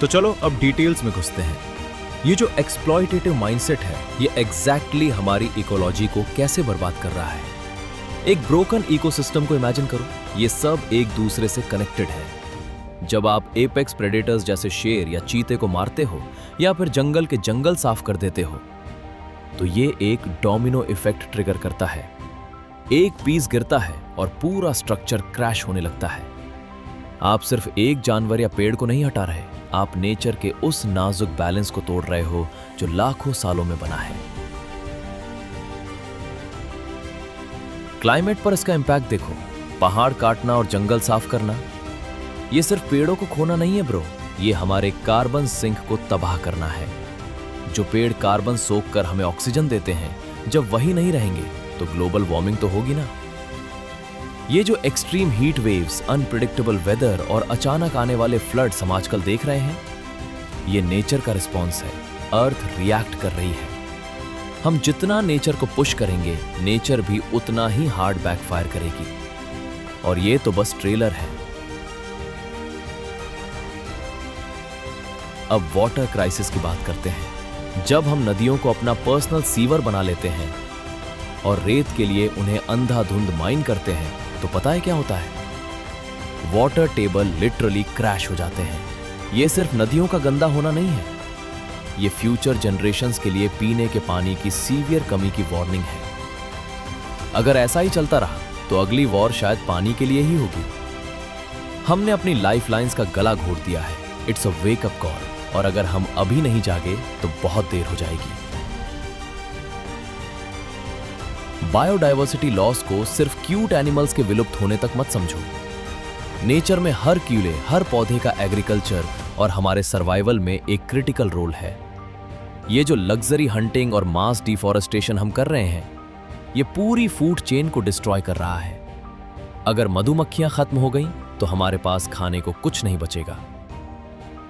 तो चलो अब डिटेल्स में घुसते हैं। ये जो एक्सप्लॉइटेटिव माइंडसेट है, ये एग्जैक्टली हमारी इकोलॉजी को कैसे बर्बाद कर रहा है। एक ब्रोकन इकोसिस्टम को इमेजिन करो, ये सब एक दूसरे से कनेक्टेड है। जब आप एपेक्स प्रेडेटर्स जैसे शेर या चीते को मारते हो या फिर जंगल के जंगल साफ कर देते हो, तो ये एक डोमिनो इफेक्ट ट्रिगर करता है। एक पीस गिरता है और पूरा स्ट्रक्चर क्रैश होने लगता है। आप सिर्फ एक जानवर या पेड़ को नहीं हटा रहे, आप नेचर के उस नाजुक बैलेंस को तोड़ रहे हो जो लाखों सालों में बना है। क्लाइमेट पर इसका इंपैक्ट देखो, पहाड़ काटना और जंगल साफ करना, ये सिर्फ पेड़ों को खोना नहीं है ब्रो, ये हमारे कार्बन सिंक को तबाह करना है। जो पेड़ कार्बन सोख कर हमें ऑक्सीजन देते हैं, जब वही नहीं रहेंगे तो ग्लोबल वार्मिंग तो होगी ना। ये जो extreme heat waves, unpredictable weather और अचानक आने वाले फ्लड्स हम आजकल देख रहे हैं, ये नेचर का रिस्पॉन्स है। अर्थ रिएक्ट कर रही है। हम जितना नेचर को पुश करेंगे, नेचर भी उतना ही हार्ड बैकफायर करेगी। और ये तो बस ट्रेलर है। अब वाटर क्राइसिस की बात करते हैं। जब हम नदियों को अपना पर्सनल सीवर बना लेते हैं और रेत के लिए उन्हें अंधाधुंध माइन करते हैं, तो पता है क्या होता है? वाटर टेबल लिटरली क्रैश हो जाते हैं। ये सिर्फ नदियों का गंदा होना नहीं है, ये फ्यूचर जनरेशंस के लिए पीने के पानी की सीवियर कमी की वार्निंग है। अगर ऐसा ही चलता रहा तो अगली वॉर शायद पानी के लिए ही होगी। हमने अपनी लाइफलाइंस का गला घोट दिया है। इट्स अ वेकअप कॉल, और अगर हम अभी नहीं जागे तो बहुत देर हो जाएगी। बायोडायवर्सिटी लॉस को सिर्फ क्यूट एनिमल्स के विलुप्त होने तक मत समझो। नेचर में हर कीड़े, हर पौधे का एग्रीकल्चर और हमारे सर्वाइवल में एक क्रिटिकल रोल है। ये जो लग्जरी हंटिंग और मास डिफॉरेस्टेशन हम कर रहे हैं, ये पूरी फूड चेन को डिस्ट्रॉय कर रहा है। अगर मधुमक्खियां खत्म हो गईं, तो हमारे पास खाने को कुछ नहीं बचेगा।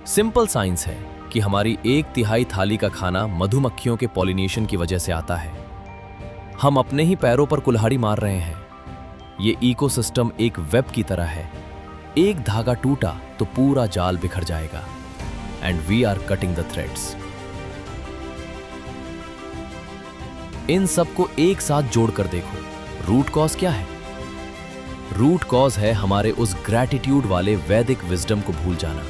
सिंपल साइंस है कि हमारी 1/3 थाली का खाना मधुमक्खियों के पॉलिनेशन की वजह से आता है। हम अपने ही पैरों पर कुल्हाड़ी मार रहे हैं। ये इकोसिस्टम एक वेब की तरह है। एक धागा टूटा तो पूरा जाल बिखर जाएगा। And we are cutting the threads. इन सबको एक साथ जोड़कर देखो, रूट कॉज क्या है? रूट कॉज है हमारे उस ग्रैटिट्यूड वाले वैदिक विजडम को भूल जाना।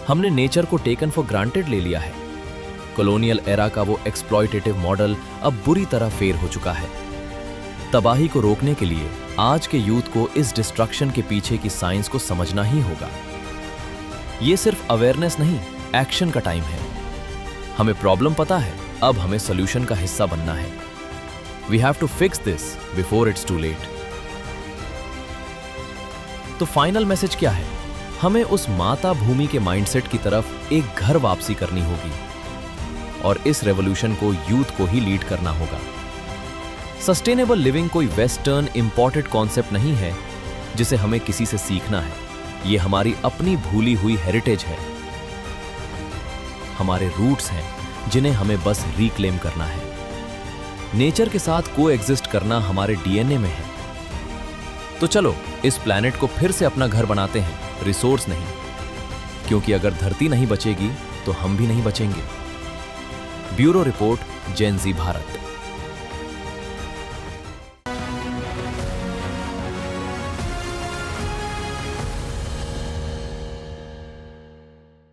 हमने नेचर को टेकन फॉर ग्रांटेड ले लिया है। कॉलोनियल एरा का वो एक्सप्लॉइटेटिव मॉडल अब बुरी तरह फेल हो चुका है। तबाही को रोकने के लिए आज के यूथ को इस डिस्ट्रक्शन के पीछे की साइंस को समझना ही होगा। ये सिर्फ अवेयरनेस नहीं, एक्शन का टाइम है। हमें प्रॉब्लम पता है, अब हमें सॉल्यूशन का हिस्सा बनना है। We have to fix this before it's too late. तो फाइनल मैसेज क्या है? हमें उस माता भूमि के माइंडसेट की तरफ एक घर वापसी करनी होगी, और इस रेवोल्यूशन को यूथ को ही लीड करना होगा। सस्टेनेबल लिविंग कोई वेस्टर्न इंपोर्टेड कॉन्सेप्ट नहीं है जिसे हमें किसी से सीखना है। ये हमारी अपनी भूली हुई हेरिटेज है, हमारे रूट्स हैं जिन्हें हमें बस रिक्लेम करना है। नेचर के साथ को एग्जिस्ट करना हमारे डीएनए में है। तो चलो इस प्लैनेट को फिर से अपना घर बनाते हैं, रिसोर्स नहीं, क्योंकि अगर धरती नहीं बचेगी तो हम भी नहीं बचेंगे। ब्यूरो रिपोर्ट, जेन ज़ी भारत।